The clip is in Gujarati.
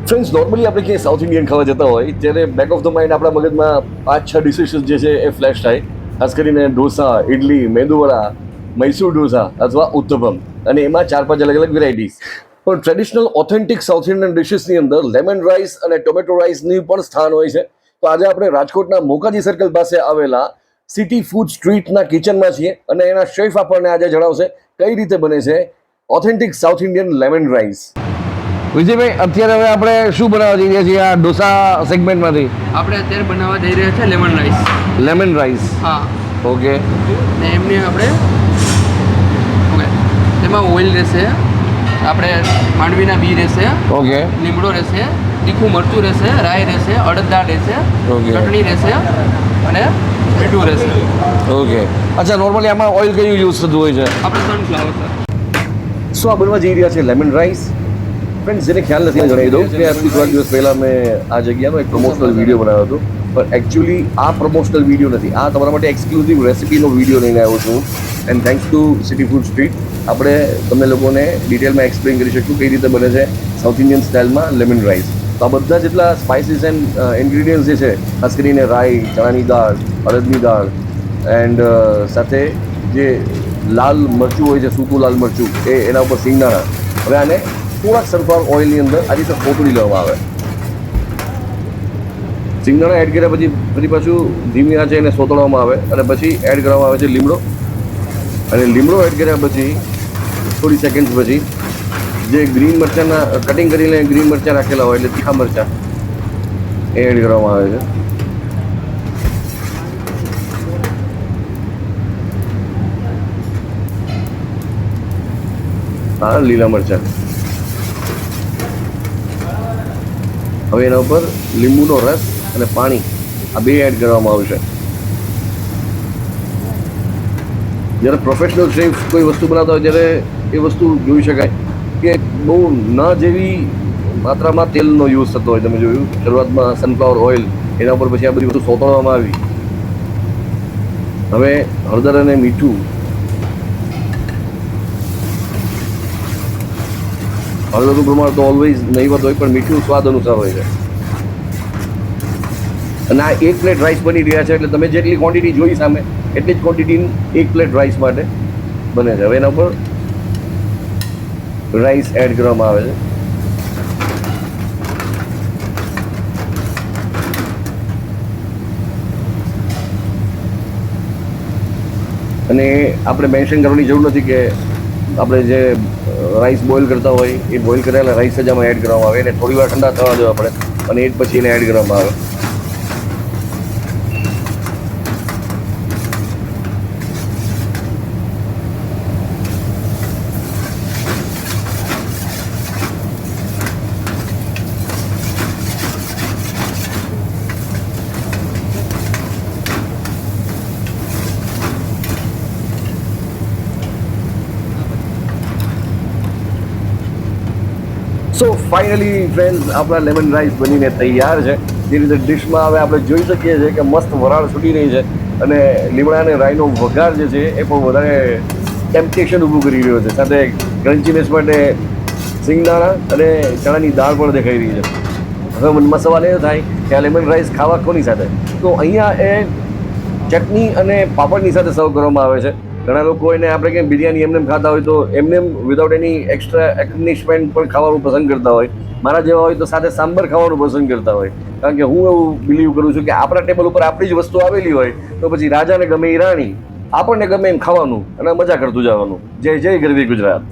ફ્રેન્ડ્સ, નોર્મલી આપણે ક્યાંય સાઉથ ઇન્ડિયન ખાવા જતા હોય ત્યારે બેક ઓફ ધ માઇન્ડ આપણા મગજમાં 5-6 ડિશિસ જે છે એ ફ્લેશ થાય. ખાસ કરીને ઢોસા, ઇડલી, મેંદુવડા, મૈસૂર ઢોસા અથવા ઉત્તપમ, અને એમાં 4-5 અલગ અલગ વેરાયટીઝ. પણ ટ્રેડિશનલ ઓથેન્ટિક સાઉથ ઇન્ડિયન ડિશિસની અંદર લેમન રાઈસ અને ટોમેટો રાઈસની પણ સ્થાન હોય છે. તો આજે આપણે રાજકોટના મોકાજી સર્કલ પાસે આવેલા સિટી ફૂડ સ્ટ્રીટના કિચનમાં છીએ અને એના શેફ આપણને આજે જણાવશે કઈ રીતે બને છે authentic south Indian lemon rice. Vijaybhai, અત્યારે હવે આપણે શું બનાવવા જઈ રહ્યા છીએ આ ઢોસા સેગમેન્ટમાંથી? આપણે અત્યારે બનાવવા જઈ રહ્યા છે લેમન રાઈસ. લેમન રાઈસ, હા. ઓકે. ને એમને આપણે ઓકે તેમાં ઓઇલ રહેશે, આપણે માંડવીના બી રહેશે, ઓકે, લીમડો રહેશે, તીખું મરચું રહેશે, રાઈ રહેશે, અડદ દાળ રહેશે, ચટણી રહેશે અને મીઠું રહેશે. ઓકે. અચ્છા, નોર્મલી આમાં ઓઇલ કયું યુઝ થતું હોય છે? આપણે સનફ્લાવર સર. શું આ બનવા જઈ રહ્યા છે લેમન રાઈસ? ફ્રેન્ડ્સ, જેને ખ્યાલ નથી જણાવી દઉં કે આજથી થોડા દિવસ પહેલાં મેં આ જગ્યાનો એક પ્રમોશનલ વિડીયો બનાવ્યો હતો, પણ એકચ્યુઅલી આ પ્રમોશનલ વિડીયો નથી, આ તમારા માટે એક્સક્લુઝિવ રેસિપીનો વિડીયો લઈને આવ્યો છું. And thanks to city food street આપણે તમને લોકોને ડિટેલમાં એક્સપ્લેન કરી શકીશું કઈ રીતે બને છે સાઉથ ઇન્ડિયન સ્ટાઇલમાં લેમન રાઈસ. તો આ બધા જેટલા સ્પાઇસીસ એન્ડ ઇન્ગ્રીડિયન્ટ્સ જે છે, ખાસ કરીને રાઈ, ચણાની દાળ, અડદની દાળ એન્ડ સાથે જે લાલ મરચું હોય છે, સૂકું લાલ મરચું, એના ઉપર સિંગદાણા. હવે આને થોડાક સનફ્લાવર ઓઇલની અંદર આ રીતે ફોતળી લેવામાં આવે. સિંગદાણા એડ કર્યા પછી પાછું ધીમી આંચે એને સોતળવામાં આવે અને પછી એડ કરવામાં આવે છે લીમડો. અને લીમડો એડ કર્યા પછી થોડી સેકન્ડ પછી જે ગ્રીન મરચાંના કટિંગ કરીને ગ્રીન મરચાં રાખેલા હોય એટલે તીખા મરચાં એ એડ કરવામાં આવે છે. હા, લીલા મરચાં. હવે એના ઉપર લીંબુનો રસ અને પાણી આ બે એડ કરવામાં આવશે. જ્યારે પ્રોફેશનલ શેફ કોઈ વસ્તુ બનાવતા હોય ત્યારે એ વસ્તુ જોઈ શકાય કે બહુ ન જેવી માત્રામાં તેલનો યુઝ થતો હોય. તમે જોયું શરૂઆતમાં સનફ્લાવર ઓઇલ, એના ઉપર પછી આ બધી વસ્તુ સોતળવામાં આવી. હવે હળદર અને મીઠું, હળદરનું પ્રમાણ તો ઓલવેઝ નહીવત હોય, પણ મીઠું સ્વાદ અનુસાર હોય છે. અને આ એક પ્લેટ રાઈસ બની રહ્યા છે એટલે તમે જેટલી ક્વોન્ટિટી જોઈ સામે એટલી જ ક્વોન્ટિટી એક પ્લેટ રાઈસ માટે બને છે. હવે એના ઉપર રાઈસ એડ કરવામાં આવે છે. અને આપણે મેન્શન કરવાની જરૂર નથી કે આપણે જે રાઈસ બોઇલ કરતા હોય એ બોઇલ કરેલા રાઈસ જ આમાં એડ કરવામાં આવે, એને થોડી વાર ઠંડા થવા દેવા પડે અને એ પછી એને એડ કરવામાં આવે. સો ફાઇનલી ફ્રેન્ડ્સ, આપણા લેમન રાઈસ બનીને તૈયાર છે. જે રીતે ડિશમાં હવે આપણે જોઈ શકીએ છીએ કે મસ્ત વરાળ છૂટી રહી છે અને લીમડા અને રાઈનો વઘાર જે છે એ પણ વધારે ટેમ્પટેશન ઊભું કરી રહ્યો છે. સાથે ક્રન્ચીનેસ માટે સિંગદાણા અને ચણાની દાળ પણ દેખાઈ રહી છે. હવે મનમાં સવાલ એ થાય કે આ લેમન રાઈસ ખાવા કોની સાથે? તો અહીંયા એ ચટણી અને પાપડની સાથે સર્વ કરવામાં આવે છે. ઘણા લોકો એને આપણે કંઈ બિરયાની એમને ખાતા હોય તો એમને વિધાઉટ એની એક્સ્ટ્રા એક્નિશમેન્ટ પણ ખાવાનું પસંદ કરતા હોય. મારા જેવા હોય તો સાથે સાંબર ખાવાનું પસંદ કરતા હોય. કારણ કે હું એવું બિલીવ કરું છું કે આપણા ટેબલ ઉપર આપણી જ વસ્તુ આવેલી હોય તો પછી રાજાને ગમે એ રાણી, આપણને ગમે એમ ખાવાનું અને મજા કરતું જવાનું. જય જય ગરવી ગુજરાત.